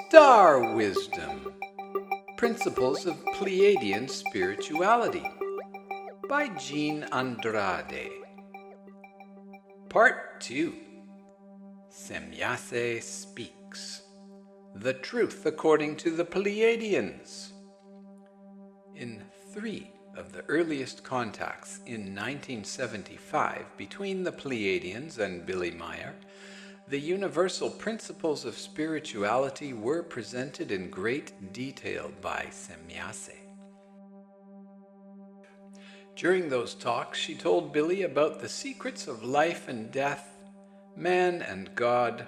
Star Wisdom, Principles of Pleiadian Spirituality by Jean Andrade. Part 2. Semyase Speaks, The Truth According to the Pleiadians. In 3 of the earliest contacts in 1975 between the Pleiadians and Billy Meier, the universal principles of spirituality were presented in great detail by Semyase. During those talks, she told Billy about the secrets of life and death, man and God,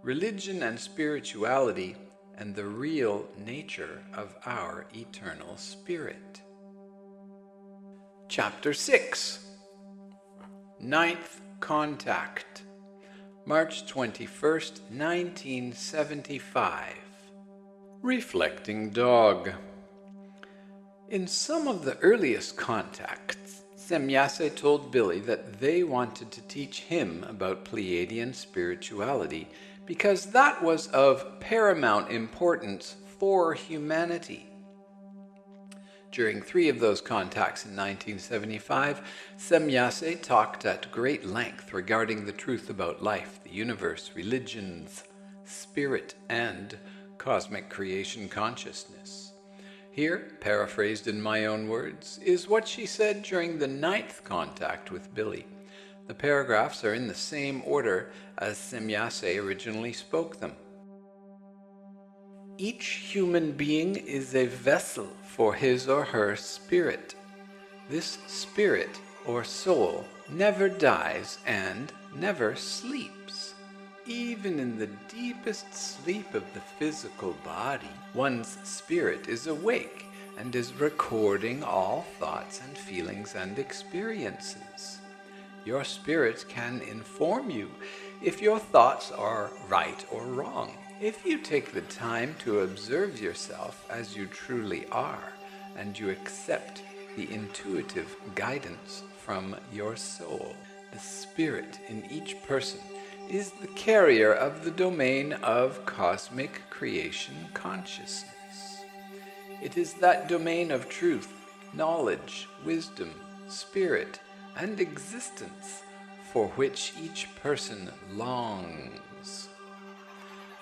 religion and spirituality, and the real nature of our eternal spirit. Chapter 6. Ninth Contact, March 21st, 1975. Reflecting Dog. In some of the earliest contacts, Semyase told Billy that they wanted to teach him about Pleiadian spirituality because that was of paramount importance for humanity. During 3 of those contacts in 1975, Semyase talked at great length regarding the truth about life, the universe, religions, spirit, and cosmic creation consciousness. Here, paraphrased in my own words, is what she said during the 9th contact with Billy. The paragraphs are in the same order as Semyase originally spoke them. Each human being is a vessel for his or her spirit. This spirit or soul never dies and never sleeps. Even in the deepest sleep of the physical body, one's spirit is awake and is recording all thoughts and feelings and experiences. Your spirit can inform you if your thoughts are right or wrong, if you take the time to observe yourself as you truly are, and you accept the intuitive guidance from your soul. The spirit in each person is the carrier of the domain of cosmic creation consciousness. It is that domain of truth, knowledge, wisdom, spirit, and existence for which each person longs.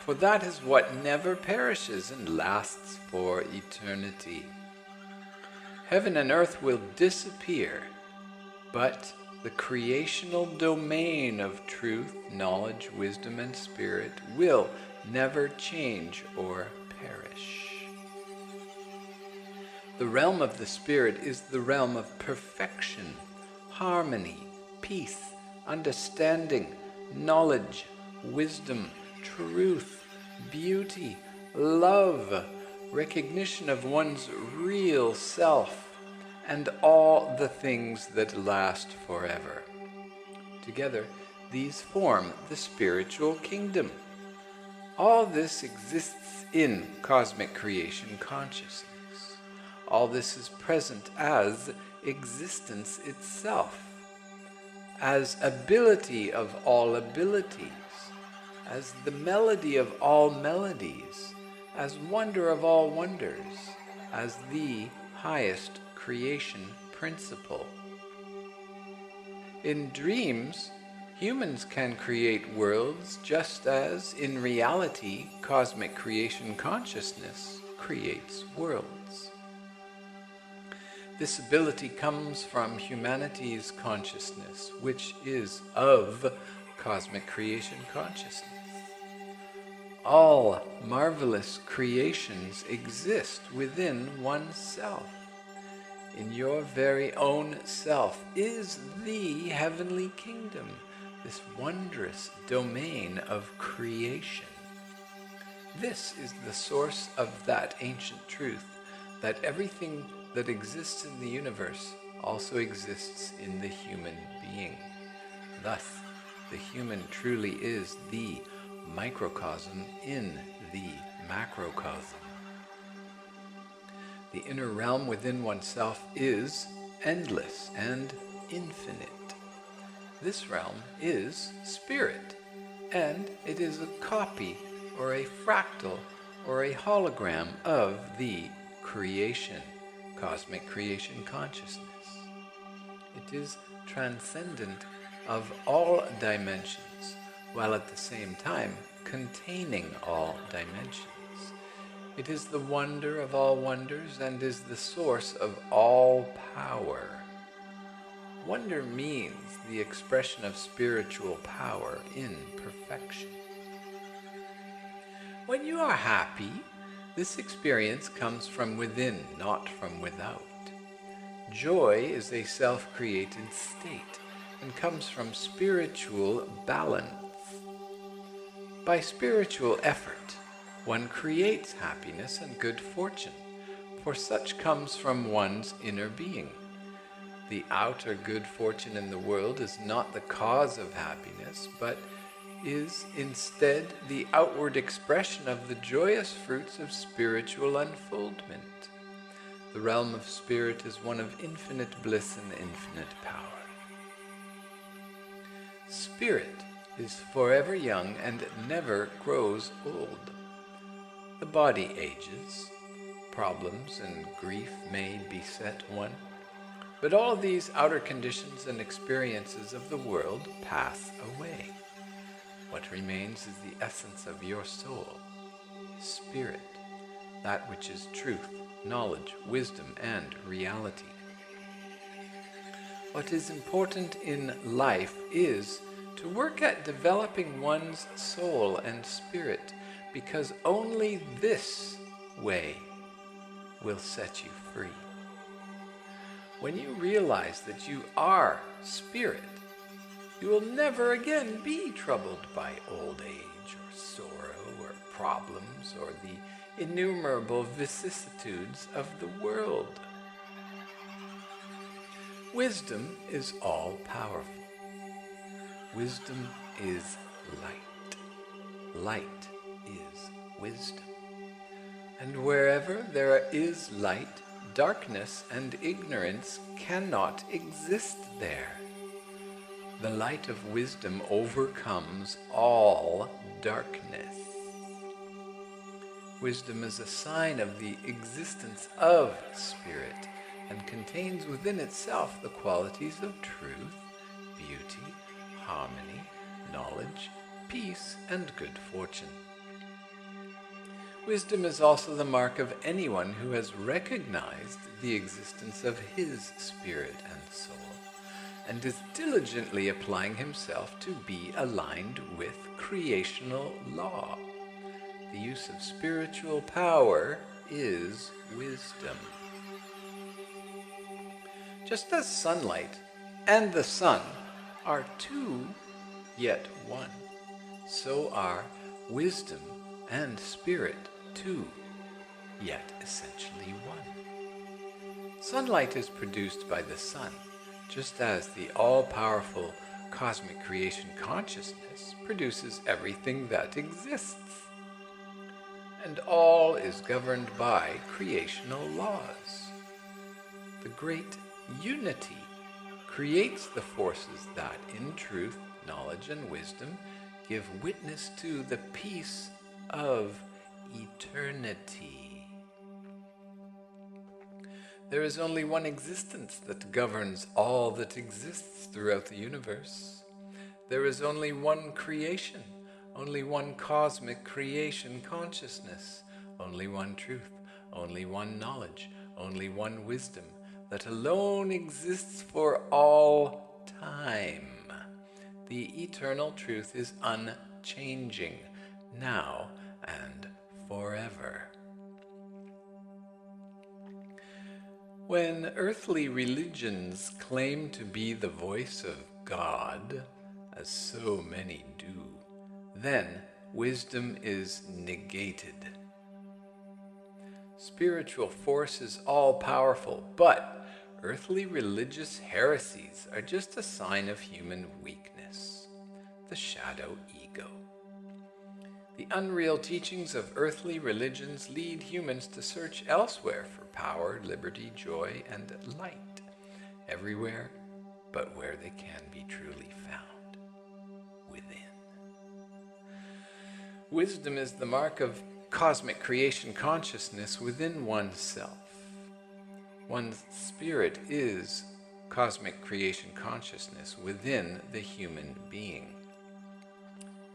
For that is what never perishes and lasts for eternity. Heaven and earth will disappear, but the creational domain of truth, knowledge, wisdom, and spirit will never change or perish. The realm of the spirit is the realm of perfection, harmony, peace, understanding, knowledge, wisdom, truth, beauty, love, recognition of one's real self, and all the things that last forever. Together, these form the spiritual kingdom. All this exists in cosmic creation consciousness. All this is present as existence itself, as ability of all abilities, as the melody of all melodies, as wonder of all wonders, as the highest creation principle. In dreams, humans can create worlds just as, in reality, cosmic creation consciousness creates worlds. This ability comes from humanity's consciousness, which is of cosmic creation consciousness. All marvelous creations exist within oneself. In your very own self is the heavenly kingdom, this wondrous domain of creation. This is the source of that ancient truth, that everything that exists in the universe also exists in the human being. Thus, the human truly is the microcosm in the macrocosm. The inner realm within oneself is endless and infinite. This realm is spirit, and it is a copy or a fractal or a hologram of the creation, cosmic creation consciousness. It is transcendent of all dimensions, while at the same time containing all dimensions. It is the wonder of all wonders and is the source of all power. Wonder means the expression of spiritual power in perfection. When you are happy, this experience comes from within, not from without. Joy is a self-created state and comes from spiritual balance. By spiritual effort, one creates happiness and good fortune, for such comes from one's inner being. The outer good fortune in the world is not the cause of happiness, but is instead the outward expression of the joyous fruits of spiritual unfoldment. The realm of spirit is one of infinite bliss and infinite power. Spirit is forever young and never grows old. The body ages, problems and grief may beset one, but all these outer conditions and experiences of the world pass away. What remains is the essence of your soul, spirit, that which is truth, knowledge, wisdom, and reality. What is important in life is to work at developing one's soul and spirit, because only this way will set you free. When you realize that you are spirit, you will never again be troubled by old age or sorrow or problems or the innumerable vicissitudes of the world. Wisdom is all-powerful. Wisdom is light. Light is wisdom. And wherever there is light, darkness and ignorance cannot exist there. The light of wisdom overcomes all darkness. Wisdom is a sign of the existence of spirit and contains within itself the qualities of truth, beauty, harmony, knowledge, peace, and good fortune. Wisdom is also the mark of anyone who has recognized the existence of his spirit and soul, and is diligently applying himself to be aligned with creational law. The use of spiritual power is wisdom. Just as sunlight and the sun are two, yet one, so are wisdom and spirit two, yet essentially one. Sunlight is produced by the sun, just as the all-powerful cosmic creation consciousness produces everything that exists. And all is governed by creational laws. The great unity creates the forces that, in truth, knowledge, and wisdom, give witness to the peace of eternity. There is only one existence that governs all that exists throughout the universe. There is only one creation, only one cosmic creation consciousness, only one truth, only one knowledge, only one wisdom, that alone exists for all time. The eternal truth is unchanging, now and forever. When earthly religions claim to be the voice of God, as so many do, then wisdom is negated. Spiritual force is all-powerful, but earthly religious heresies are just a sign of human weakness, the shadow ego. The unreal teachings of earthly religions lead humans to search elsewhere for power, liberty, joy, and light, everywhere but where they can be truly found, within. Wisdom is the mark of cosmic creation consciousness within oneself. One's spirit is cosmic creation consciousness within the human being.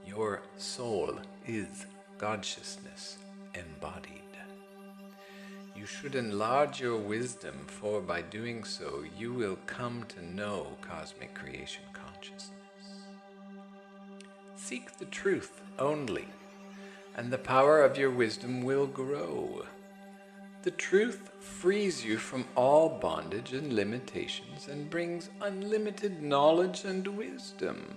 Your soul is God-sciousness embodied. You should enlarge your wisdom, for by doing so you will come to know cosmic creation consciousness. Seek the truth only, and the power of your wisdom will grow. The truth frees you from all bondage and limitations and brings unlimited knowledge and wisdom.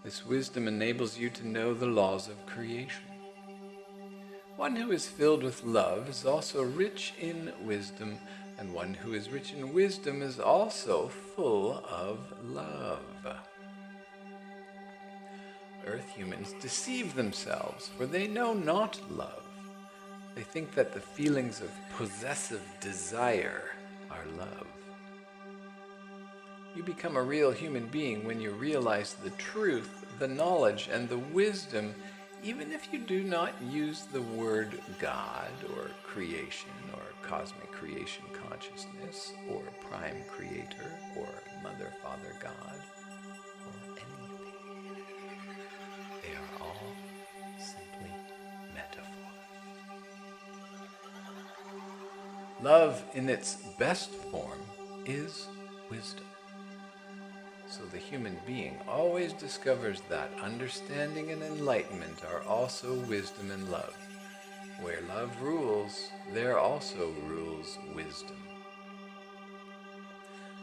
This wisdom enables you to know the laws of creation. One who is filled with love is also rich in wisdom, and one who is rich in wisdom is also full of love. Earth humans deceive themselves, for they know not love. They think that the feelings of possessive desire are love. You become a real human being when you realize the truth, the knowledge, and the wisdom, even if you do not use the word God or creation or cosmic creation consciousness or prime creator or mother, father, God or anything. They are all simply metaphors. Love in its best form is wisdom. So the human being always discovers that understanding and enlightenment are also wisdom and love. Where love rules, there also rules wisdom.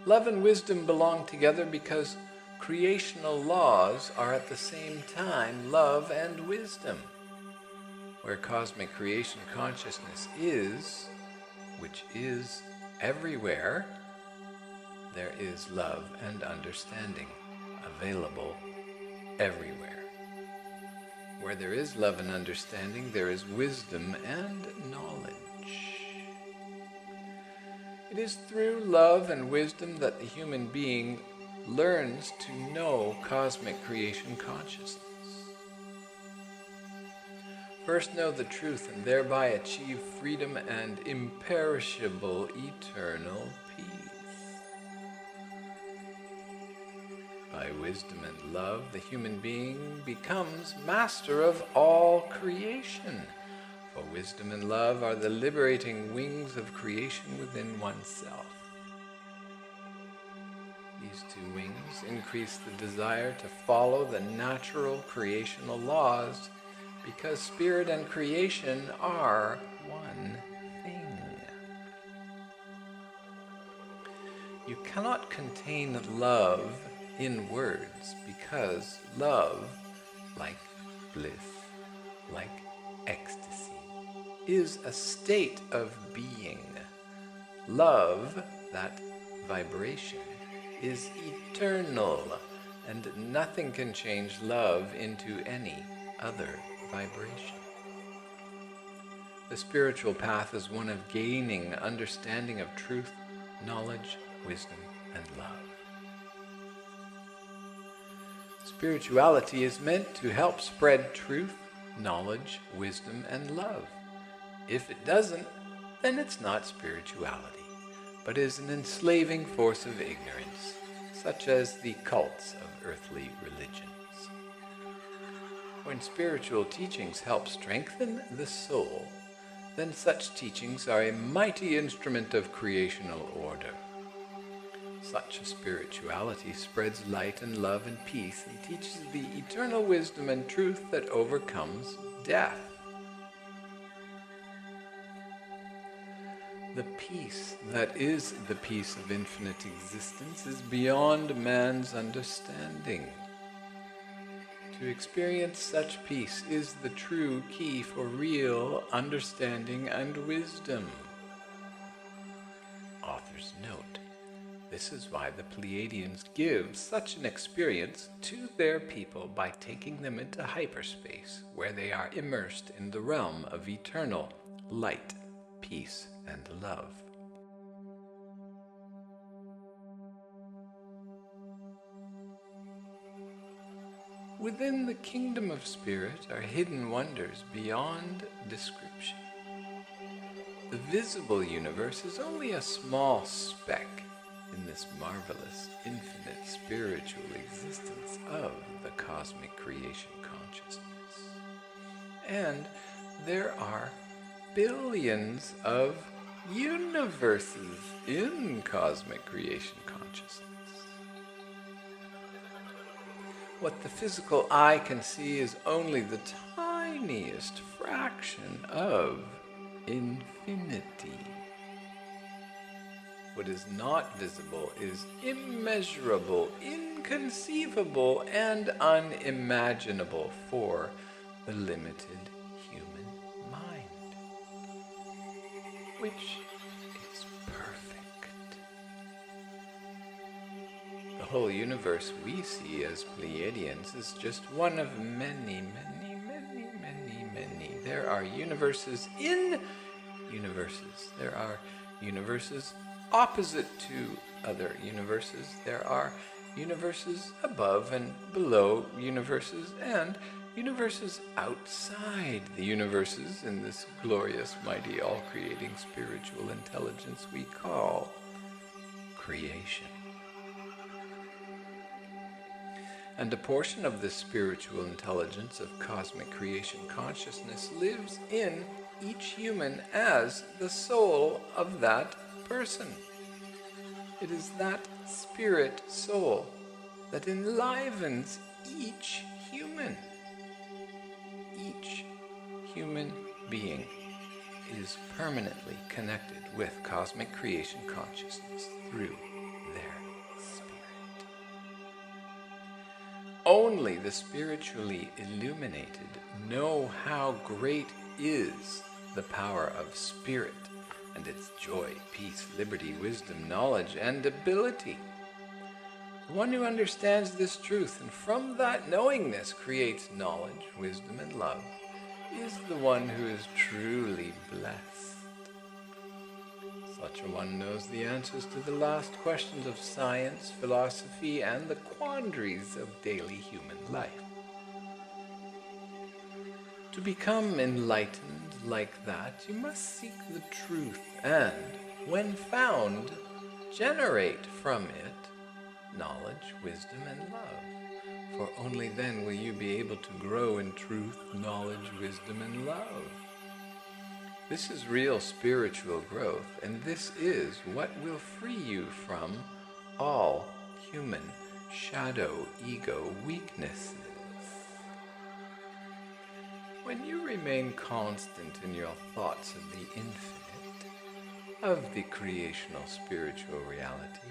Love and wisdom belong together because creational laws are at the same time love and wisdom. Where cosmic creation consciousness is, which is everywhere, there is love and understanding available everywhere. Where there is love and understanding, there is wisdom and knowledge. It is through love and wisdom that the human being learns to know cosmic creation consciousness. First know the truth and thereby achieve freedom and imperishable eternal peace. By wisdom and love, the human being becomes master of all creation. For wisdom and love are the liberating wings of creation within oneself. These two wings increase the desire to follow the natural creational laws, because spirit and creation are one thing. You cannot contain love in words, because love, like bliss, like ecstasy, is a state of being. Love, that vibration, is eternal, and nothing can change love into any other vibration. The spiritual path is one of gaining understanding of truth, knowledge, wisdom, and love. Spirituality is meant to help spread truth, knowledge, wisdom, and love. If it doesn't, then it's not spirituality, but is an enslaving force of ignorance, such as the cults of earthly religions. When spiritual teachings help strengthen the soul, then such teachings are a mighty instrument of creational order. Such a spirituality spreads light and love and peace and teaches the eternal wisdom and truth that overcomes death. The peace that is the peace of infinite existence is beyond man's understanding. To experience such peace is the true key for real understanding and wisdom. Author's note: this is why the Pleiadians give such an experience to their people by taking them into hyperspace, where they are immersed in the realm of eternal light, peace, and love. within the kingdom of spirit are hidden wonders beyond description. The visible universe is only a small speck in this marvelous, infinite spiritual existence of the cosmic creation consciousness. And there are billions of universes in cosmic creation consciousness. What the physical eye can see is only the tiniest fraction of infinity. What is not visible is immeasurable, inconceivable, and unimaginable for the limited human mind, which is perfect. The whole universe we see as Pleiadians is just one of many, many, many, many, many. There are universes in universes. There are universes opposite to other universes. There are universes above and below universes, and universes outside the universes in this glorious, mighty, all-creating spiritual intelligence we call creation. And a portion of this spiritual intelligence of cosmic creation consciousness lives in each human as the soul of that person. It is that spirit soul that enlivens each human. Each human being is permanently connected with cosmic creation consciousness through their spirit. Only the spiritually illuminated know how great is the power of spirit and its joy, peace, liberty, wisdom, knowledge, and ability. The one who understands this truth and from that knowingness creates knowledge, wisdom, and love is the one who is truly blessed. Such a one knows the answers to the last questions of science, philosophy, and the quandaries of daily human life. To become enlightened like that, you must seek the truth and, when found, generate from it knowledge, wisdom, and love. For only then will you be able to grow in truth, knowledge, wisdom, and love. This is real spiritual growth, and this is what will free you from all human shadow ego weaknesses. When you remain constant in your thoughts of the infinite, of the creational spiritual reality,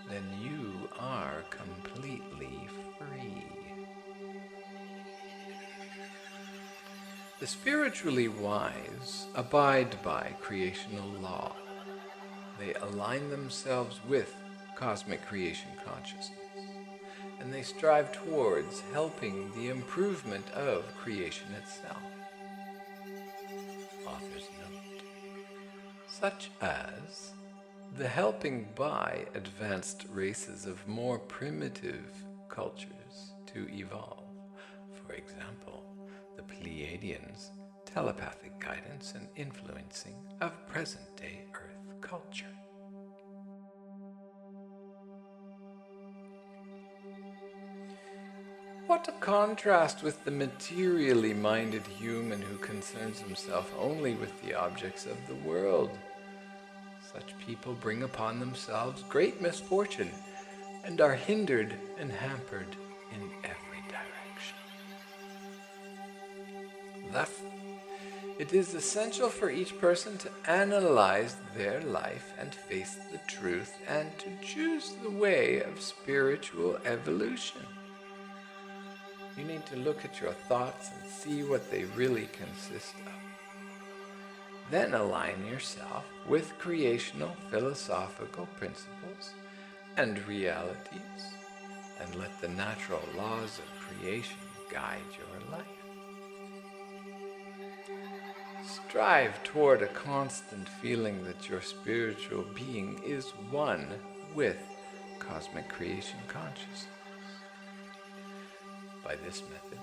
then you are completely free. The spiritually wise abide by creational law. They align themselves with cosmic creation consciousness, and they strive towards helping the improvement of creation itself. Author's note: such as the helping by advanced races of more primitive cultures to evolve. For example, the Pleiadians' telepathic guidance and influencing of present-day Earth culture. What a contrast with the materially minded human who concerns himself only with the objects of the world. Such people bring upon themselves great misfortune and are hindered and hampered in every direction. Thus, it is essential for each person to analyze their life and face the truth and to choose the way of spiritual evolution. You need to look at your thoughts and see what they really consist of. Then align yourself with creational philosophical principles and realities, and let the natural laws of creation guide your life. Strive toward a constant feeling that your spiritual being is one with cosmic creation consciousness. by this method,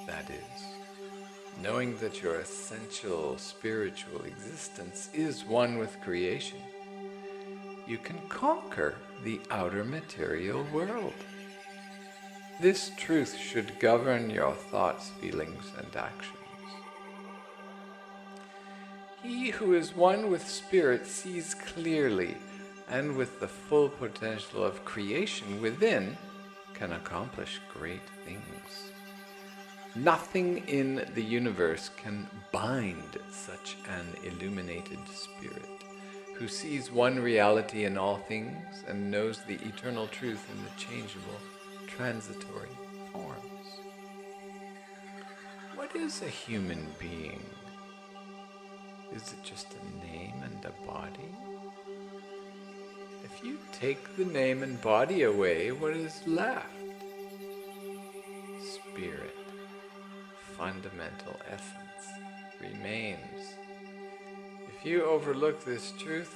that is, knowing that your essential spiritual existence is one with creation, you can conquer the outer material world. This truth should govern your thoughts, feelings, and actions. He who is one with spirit sees clearly, and with the full potential of creation within, can accomplish great things. Nothing in the universe can bind such an illuminated spirit, who sees one reality in all things and knows the eternal truth in the changeable, transitory forms. What is a human being? Is it just a name and a body? If you take the name and body away, what is left? Spirit, fundamental essence, remains. If you overlook this truth,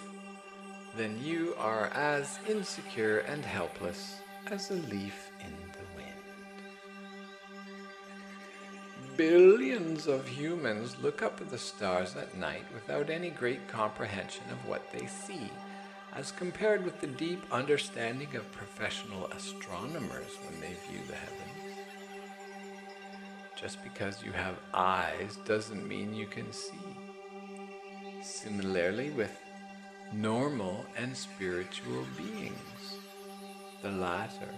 then you are as insecure and helpless as a leaf in the wind. Billions of humans look up at the stars at night without any great comprehension of what they see, as compared with the deep understanding of professional astronomers when they view the heavens. Just because you have eyes doesn't mean you can see. Similarly with normal and spiritual beings. The latter,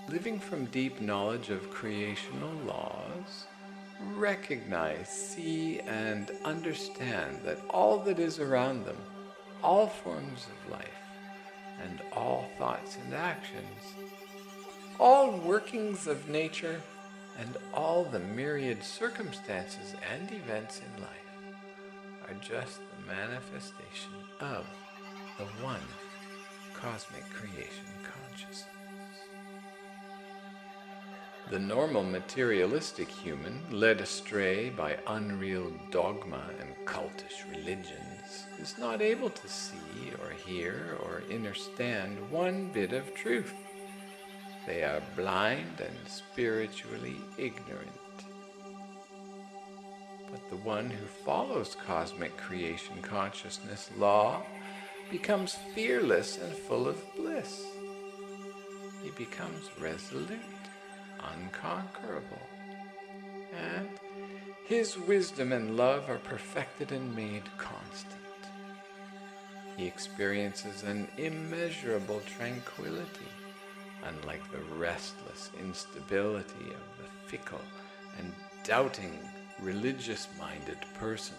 living from deep knowledge of creational laws, recognize, see, and understand that all that is around them, all forms of life, and all thoughts and actions, all workings of nature, and all the myriad circumstances and events in life are just the manifestation of the one cosmic creation consciousness. The normal materialistic human, led astray by unreal dogma and cultish religions, is not able to see or hear or understand one bit of truth. They are blind and spiritually ignorant. But the one who follows cosmic creation consciousness law becomes fearless and full of bliss. He becomes resolute, unconquerable, and his wisdom and love are perfected and made constant. He experiences an immeasurable tranquility, unlike the restless instability of the fickle and doubting religious-minded person.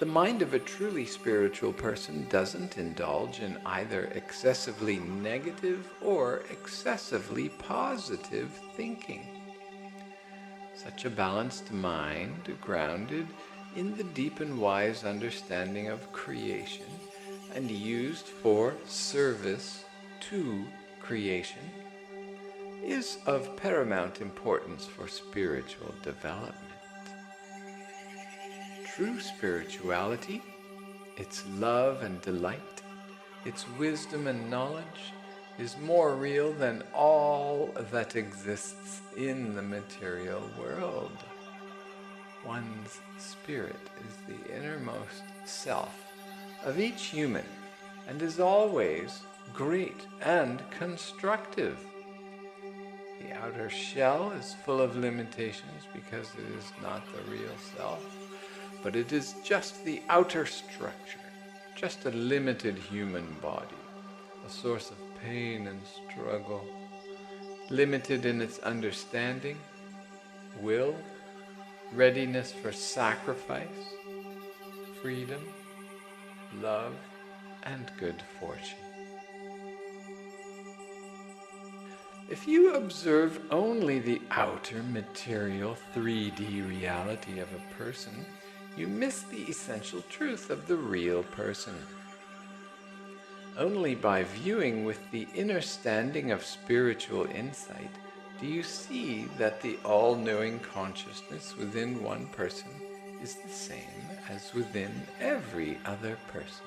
The mind of a truly spiritual person doesn't indulge in either excessively negative or excessively positive thinking. Such a balanced mind, grounded in the deep and wise understanding of creation and used for service to creation, is of paramount importance for spiritual development. True spirituality, its love and delight, its wisdom and knowledge, is more real than all that exists in the material world. One's spirit is the innermost self of each human and is always great and constructive. The outer shell is full of limitations because it is not the real self, but it is just the outer structure, just a limited human body, a source of pain and struggle, limited in its understanding, will, readiness for sacrifice, freedom, love, and good fortune. If you observe only the outer material 3D reality of a person, you miss the essential truth of the real person. Only by viewing with the inner standing of spiritual insight do you see that the all-knowing consciousness within one person is the same as within every other person.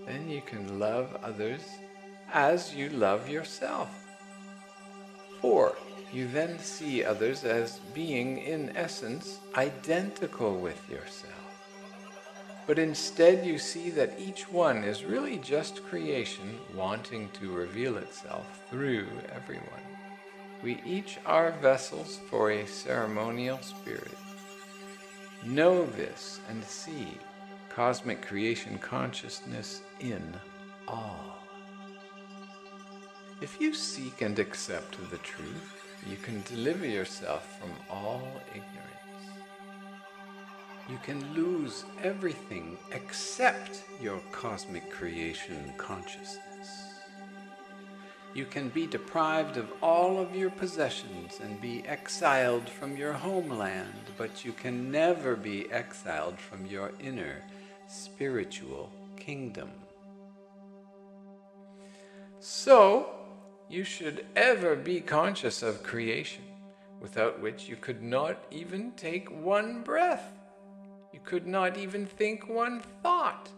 Then you can love others as you love yourself. 4. You then see others as being, in essence, identical with yourself. But instead you see that each one is really just creation wanting to reveal itself through everyone. We each are vessels for a ceremonial spirit. Know this and see cosmic creation consciousness in all. If you seek and accept the truth, you can deliver yourself from all ignorance. You can lose everything except your cosmic creation consciousness. You can be deprived of all of your possessions and be exiled from your homeland, but you can never be exiled from your inner spiritual kingdom. So, you should ever be conscious of creation, without which you could not even take one breath. You could not even think one thought.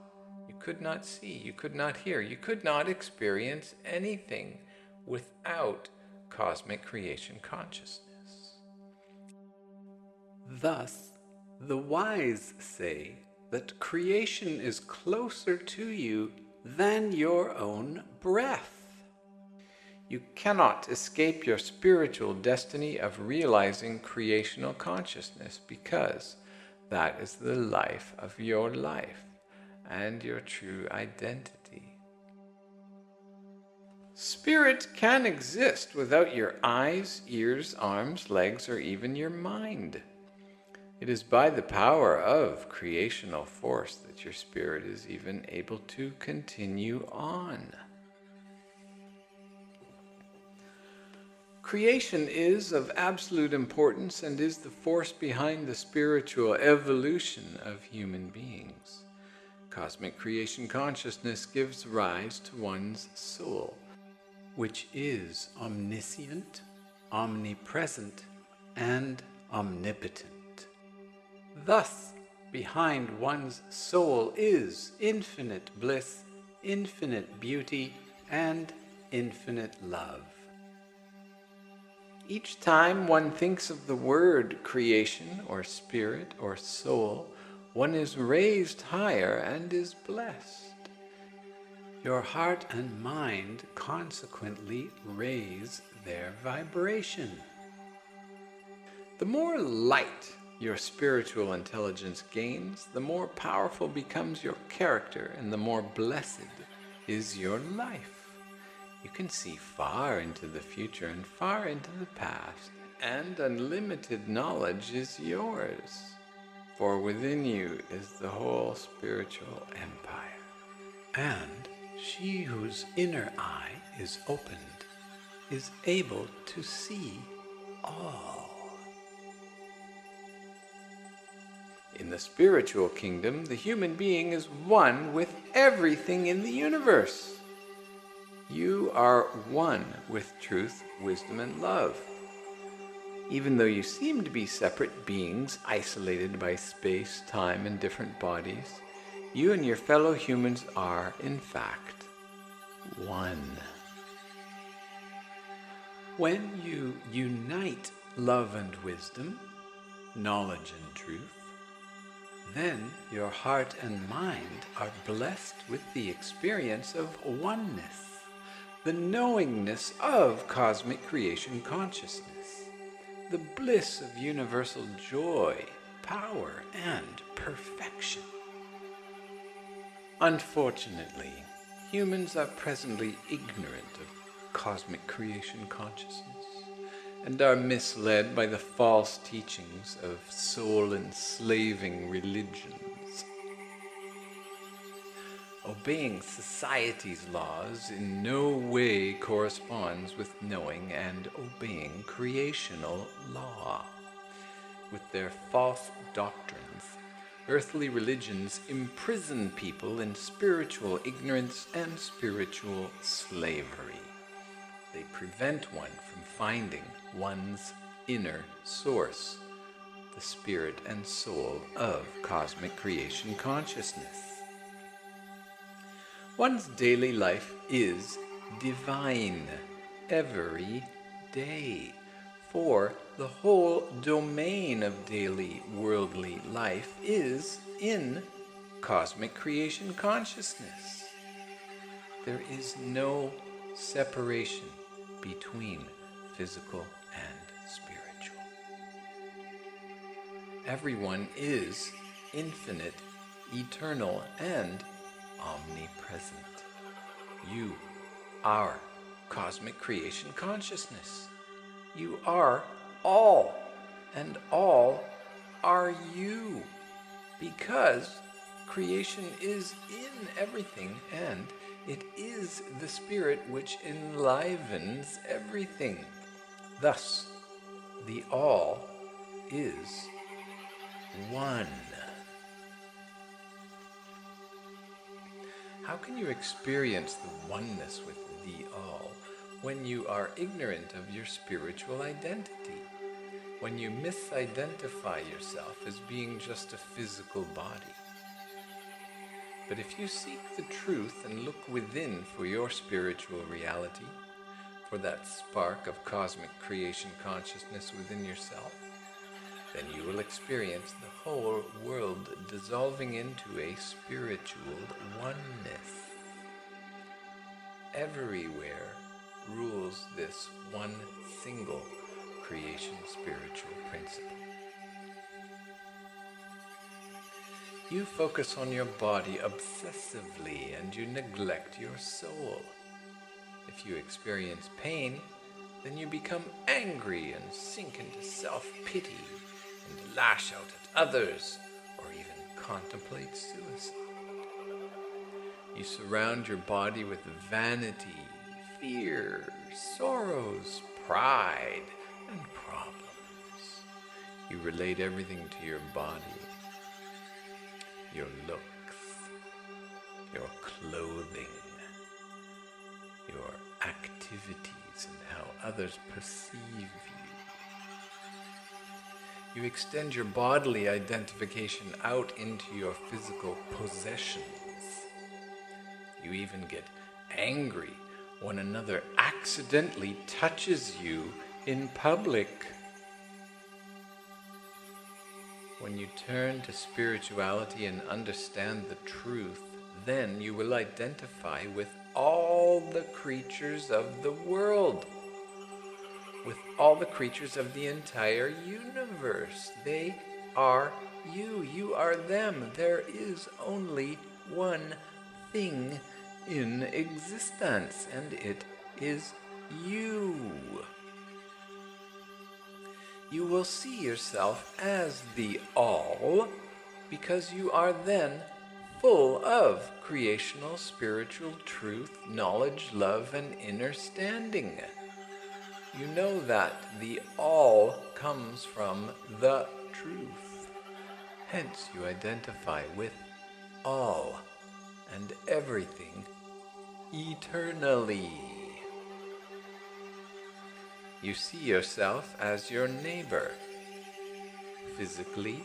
You could not see, you could not hear, you could not experience anything without cosmic creation consciousness. Thus, the wise say that creation is closer to you than your own breath. You cannot escape your spiritual destiny of realizing creational consciousness, because that is the life of your life and your true identity. Spirit can exist without your eyes, ears, arms, legs, or even your mind. It is by the power of creational force that your spirit is even able to continue on. Creation is of absolute importance and is the force behind the spiritual evolution of human beings. Cosmic creation consciousness gives rise to one's soul, which is omniscient, omnipresent, and omnipotent. Thus, behind one's soul is infinite bliss, infinite beauty, and infinite love. Each time one thinks of the word creation or spirit or soul, one is raised higher and is blessed. Your heart and mind consequently raise their vibration. The more light your spiritual intelligence gains, the more powerful becomes your character and the more blessed is your life. You can see far into the future and far into the past, and unlimited knowledge is yours. For within you is the whole spiritual empire. And she whose inner eye is opened is able to see all. In the spiritual kingdom, the human being is one with everything in the universe. You are one with truth, wisdom, and love. Even though you seem to be separate beings, isolated by space, time, and different bodies, you and your fellow humans are, in fact, one. When you unite love and wisdom, knowledge and truth, then your heart and mind are blessed with the experience of oneness, the knowingness of cosmic creation consciousness, the bliss of universal joy, power, and perfection. Unfortunately, humans are presently ignorant of cosmic creation consciousness and are misled by the false teachings of soul-enslaving religions. Obeying society's laws in no way corresponds with knowing and obeying creational law. With their false doctrines, earthly religions imprison people in spiritual ignorance and spiritual slavery. They prevent one from finding one's inner source, the spirit and soul of cosmic creation consciousness. One's daily life is divine every day. For the whole domain of daily worldly life is in cosmic creation consciousness. There is no separation between physical and spiritual. Everyone is infinite, eternal, and omnipresent. You are cosmic creation consciousness. You are all, and all are you, because creation is in everything, and it is the spirit which enlivens everything. Thus, the all is one. How can you experience the oneness with the all when you are ignorant of your spiritual identity? When you misidentify yourself as being just a physical body? But if you seek the truth and look within for your spiritual reality, for that spark of cosmic creation consciousness within yourself, then you will experience the whole world dissolving into a spiritual oneness. Everywhere rules this one single creation spiritual principle. You focus on your body obsessively and you neglect your soul. If you experience pain, then you become angry and sink into self-pity and lash out at others, or even contemplate suicide. You surround your body with vanity, fear, sorrows, pride, and problems. You relate everything to your body, your looks, your clothing, your activities, and how others perceive you. You extend your bodily identification out into your physical possessions. You even get angry when another accidentally touches you in public. When you turn to spirituality and understand the truth, then you will identify with all the creatures of the world, with all the creatures of the entire universe. They are you. You are them. There is only one thing in existence, and it is you. You will see yourself as the all, because you are then full of creational spiritual truth, knowledge, love, and inner standing. You know that the all comes from the truth. Hence you identify with all and everything eternally. You see yourself as your neighbor, physically,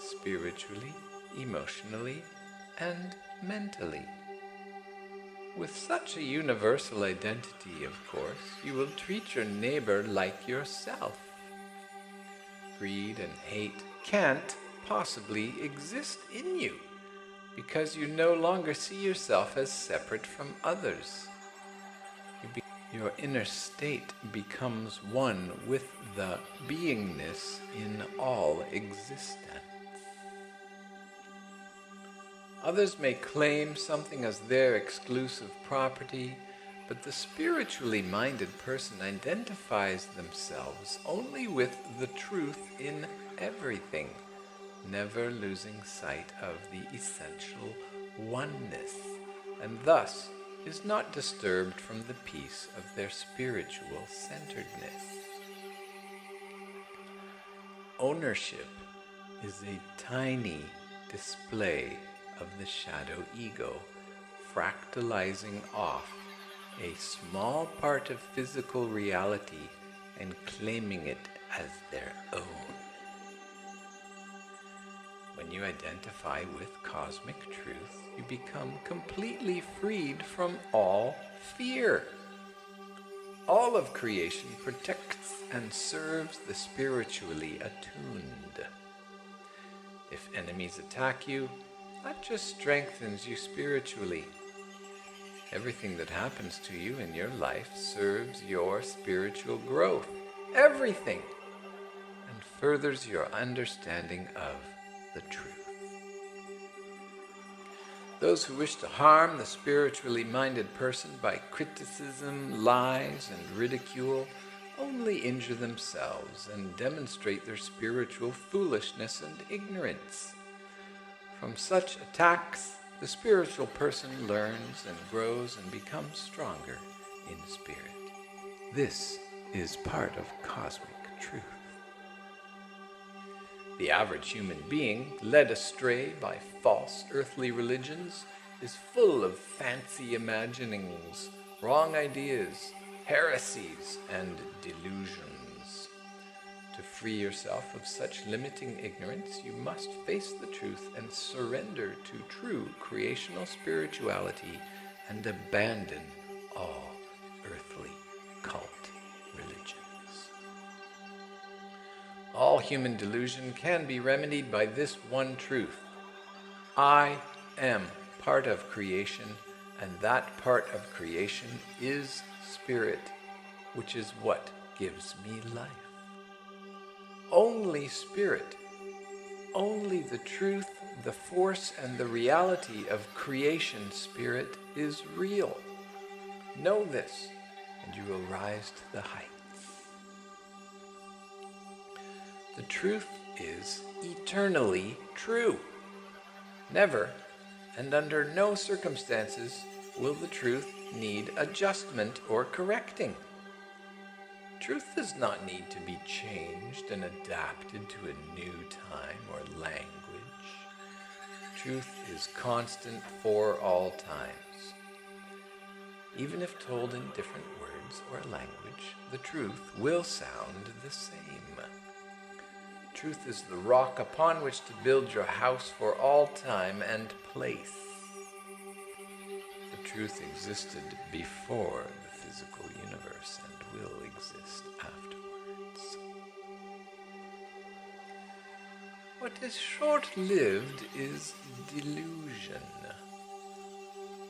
spiritually, emotionally, and mentally. With such a universal identity, of course, you will treat your neighbor like yourself. Greed and hate can't possibly exist in you, because you no longer see yourself as separate from others. Your inner state becomes one with the beingness in all existence. Others may claim something as their exclusive property, but the spiritually minded person identifies themselves only with the truth in everything, never losing sight of the essential oneness, and thus is not disturbed from the peace of their spiritual centeredness. Ownership is a tiny display of the shadow ego, fractalizing off a small part of physical reality and claiming it as their own. When you identify with cosmic truth, you become completely freed from all fear. All of creation protects and serves the spiritually attuned. If enemies attack you, that just strengthens you spiritually. Everything that happens to you in your life serves your spiritual growth. Everything! And furthers your understanding of the truth. Those who wish to harm the spiritually minded person by criticism, lies, and ridicule only injure themselves and demonstrate their spiritual foolishness and ignorance. From such attacks, the spiritual person learns and grows and becomes stronger in spirit. This is part of cosmic truth. The average human being, led astray by false earthly religions, is full of fancy imaginings, wrong ideas, heresies, and delusions. To free yourself of such limiting ignorance, you must face the truth and surrender to true creational spirituality and abandon all earthly cult religions. All human delusion can be remedied by this one truth. I am part of creation, and that part of creation is spirit, which is what gives me life. Only spirit, only the truth, the force, and the reality of creation spirit is real. Know this, and you will rise to the heights. The truth is eternally true. Never, and under no circumstances, will the truth need adjustment or correcting. Truth does not need to be changed and adapted to a new time or language. Truth is constant for all times. Even if told in different words or language, the truth will sound the same. Truth is the rock upon which to build your house for all time and place. The truth existed before the physical universe and will exist afterwards. What is short-lived is delusion.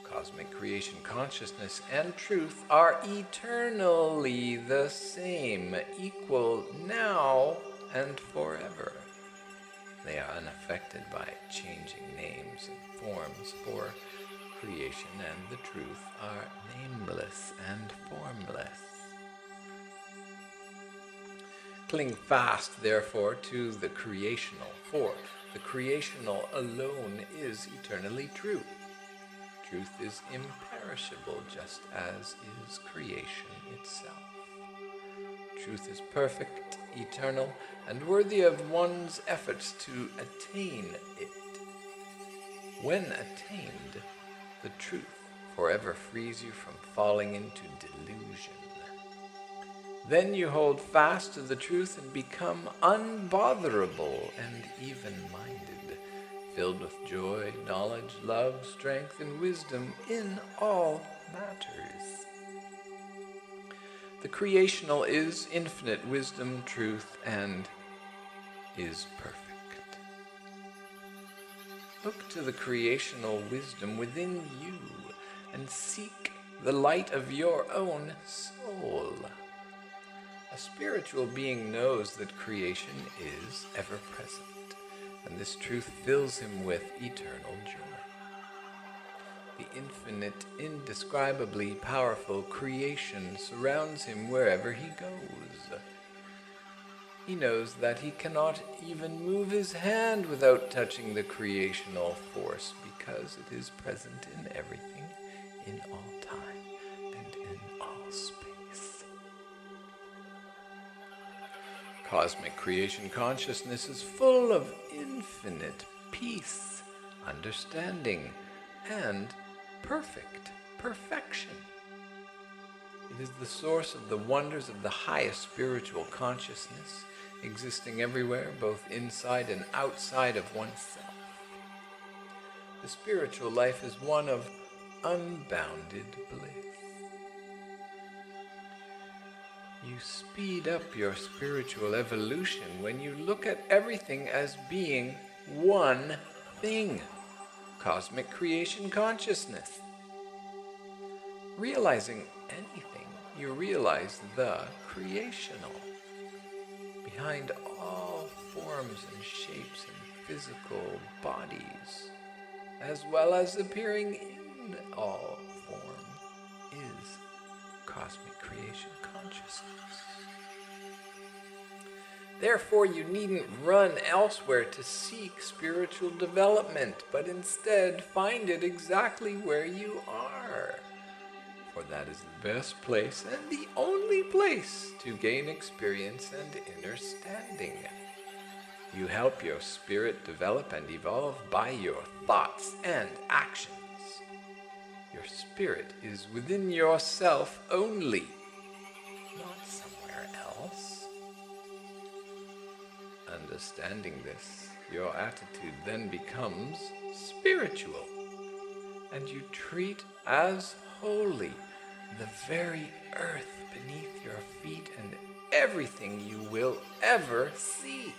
Cosmic creation consciousness and truth are eternally the same, equal now and forever. They are unaffected by changing names and forms, for creation and the truth are nameless and formless. Cling fast, therefore, to the creational, for the creational alone is eternally true. Truth is imperishable, just as is creation itself. Truth is perfect, eternal, and worthy of one's efforts to attain it. When attained, the truth forever frees you from falling into delusion. Then you hold fast to the truth and become unbotherable and even-minded, filled with joy, knowledge, love, strength, and wisdom in all matters. The creational is infinite wisdom, truth, and is perfect. Look to the creational wisdom within you and seek the light of your own soul. A spiritual being knows that creation is ever present, and this truth fills him with eternal joy. The infinite, indescribably powerful creation surrounds him wherever he goes. He knows that he cannot even move his hand without touching the creational force, because it is present in everything, in all time, and in all space. Cosmic creation consciousness is full of infinite peace, understanding, and perfect perfection. It is the source of the wonders of the highest spiritual consciousness, existing everywhere, both inside and outside of oneself. The spiritual life is one of unbounded bliss. speed up your spiritual evolution when you look at everything as being one thing. Cosmic creation consciousness. Realizing anything, you realize the creational. Behind all forms and shapes and physical bodies, as well as appearing in all form, is cosmic creation consciousness. Therefore, you needn't run elsewhere to seek spiritual development, but instead find it exactly where you are. For that is the best place and the only place to gain experience and understanding. You help your spirit develop and evolve by your thoughts and actions. Your spirit is within yourself only, not somewhere else. Understanding this, your attitude then becomes spiritual, and you treat as holy the very earth beneath your feet and everything you will ever see.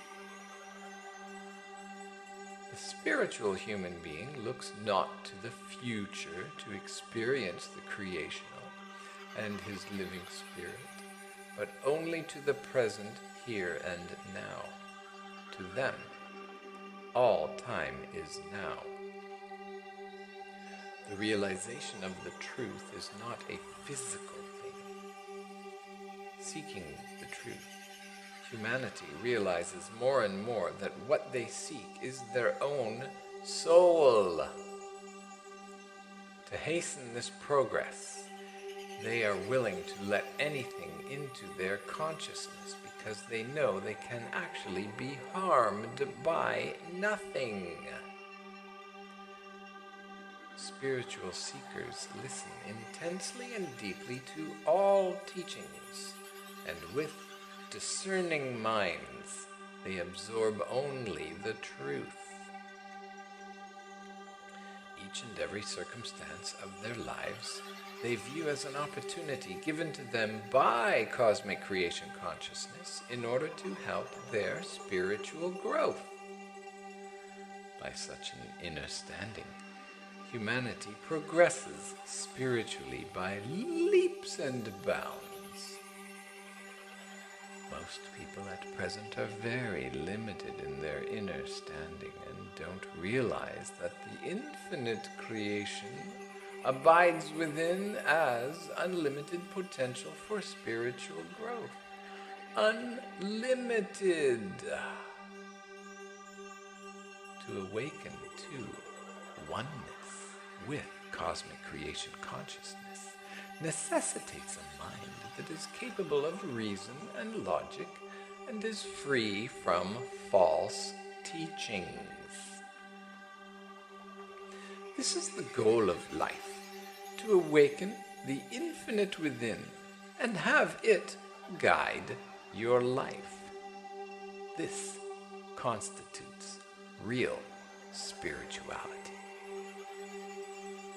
The spiritual human being looks not to the future to experience the creational and his living spirit, but only to the present here and now. To them, all time is now. The realization of the truth is not a physical thing. Seeking the truth, humanity realizes more and more that what they seek is their own soul. To hasten this progress, they are willing to let anything into their consciousness because they know they can actually be harmed by nothing. Spiritual seekers listen intensely and deeply to all teachings, and with discerning minds, they absorb only the truth. Each and every circumstance of their lives they view as an opportunity given to them by cosmic creation consciousness in order to help their spiritual growth. By such an understanding, humanity progresses spiritually by leaps and bounds. Most people at present are very limited in their understanding and don't realize that the infinite creation abides within as unlimited potential for spiritual growth. Unlimited. To awaken to oneness with cosmic creation consciousness necessitates a mind that is capable of reason and logic and is free from false teachings. This is the goal of life, to awaken the infinite within and have it guide your life. This constitutes real spirituality.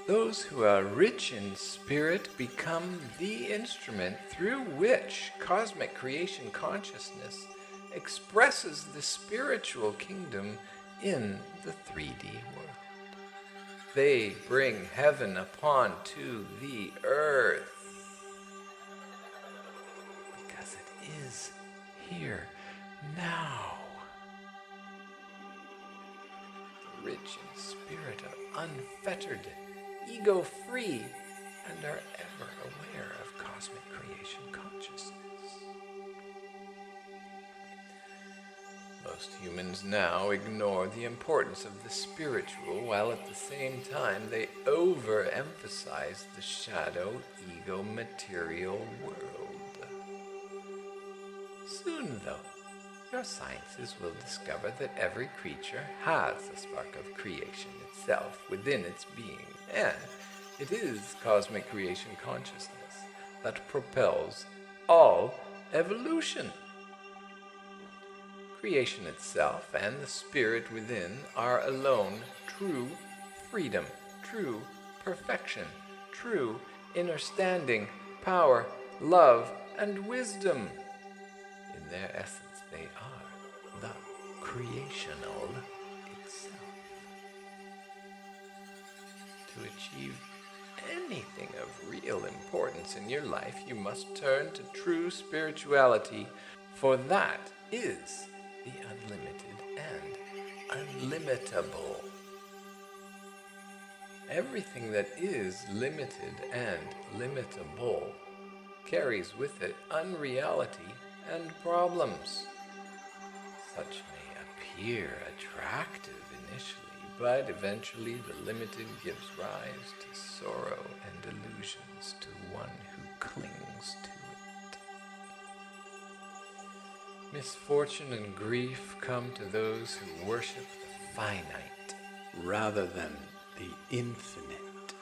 Those who are rich in spirit become the instrument through which cosmic creation consciousness expresses the spiritual kingdom in the 3D world. They bring heaven upon to the earth, because it is here now. The rich in spirit are unfettered, ego-free, and are ever aware of cosmic creation consciousness. Most humans now ignore the importance of the spiritual, while at the same time they overemphasize the shadow, ego, material world. Soon, though, your sciences will discover that every creature has a spark of creation itself within its being, and it is cosmic creation consciousness that propels all evolution. Creation itself and the spirit within are alone true freedom, true perfection, true understanding, power, love, and wisdom. In their essence, they are the creational itself. To achieve anything of real importance in your life, you must turn to true spirituality, for that is the unlimited and unlimitable. Everything that is limited and limitable carries with it unreality and problems. Such may appear attractive initially, but eventually the limited gives rise to sorrow and delusions to one who clings to it. Misfortune and grief come to those who worship the finite rather than the infinite.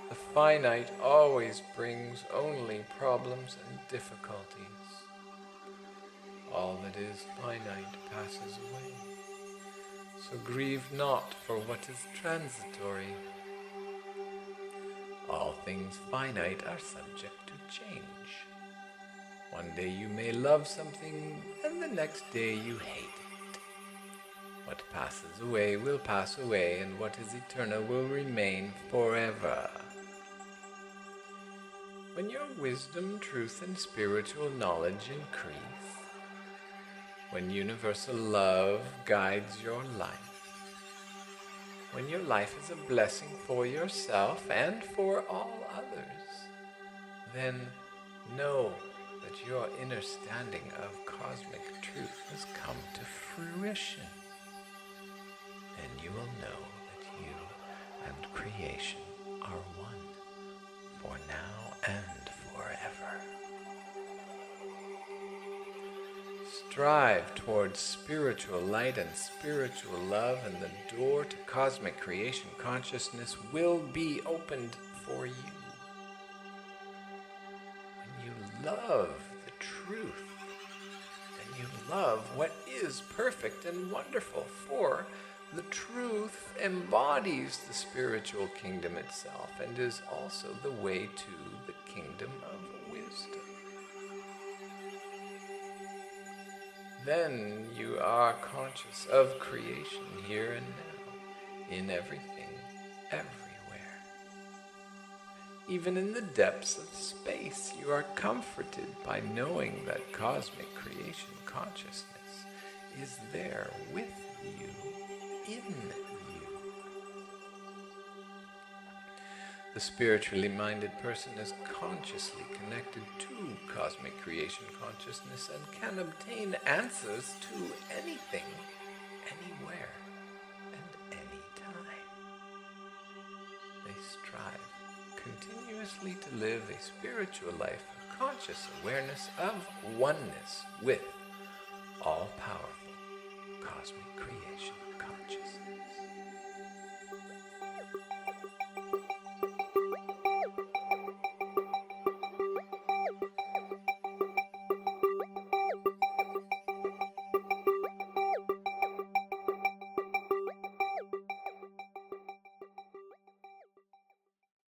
The finite always brings only problems and difficulties. All that is finite passes away. So grieve not for what is transitory. All things finite are subject to change. One day you may love something, and the next day you hate it. What passes away will pass away, and what is eternal will remain forever. When your wisdom, truth, and spiritual knowledge increase, when universal love guides your life, when your life is a blessing for yourself and for all others, then know that your understanding of cosmic truth has come to fruition. And you will know that you and creation are one, for now and forever. Strive towards spiritual light and spiritual love, and the door to cosmic creation consciousness will be opened for you. When you love the truth, then you love what is perfect and wonderful, for the truth embodies the spiritual kingdom itself and is also the way to the kingdom of wisdom. Then you are conscious of creation here and now, in everything, everywhere. Even in the depths of space, you are comforted by knowing that cosmic creation consciousness is there with you, in you. The spiritually minded person is consciously connected to cosmic creation consciousness and can obtain answers to anything, anywhere, and any time. They strive continuously to live a spiritual life of conscious awareness of oneness with all-powerful cosmic creation consciousness.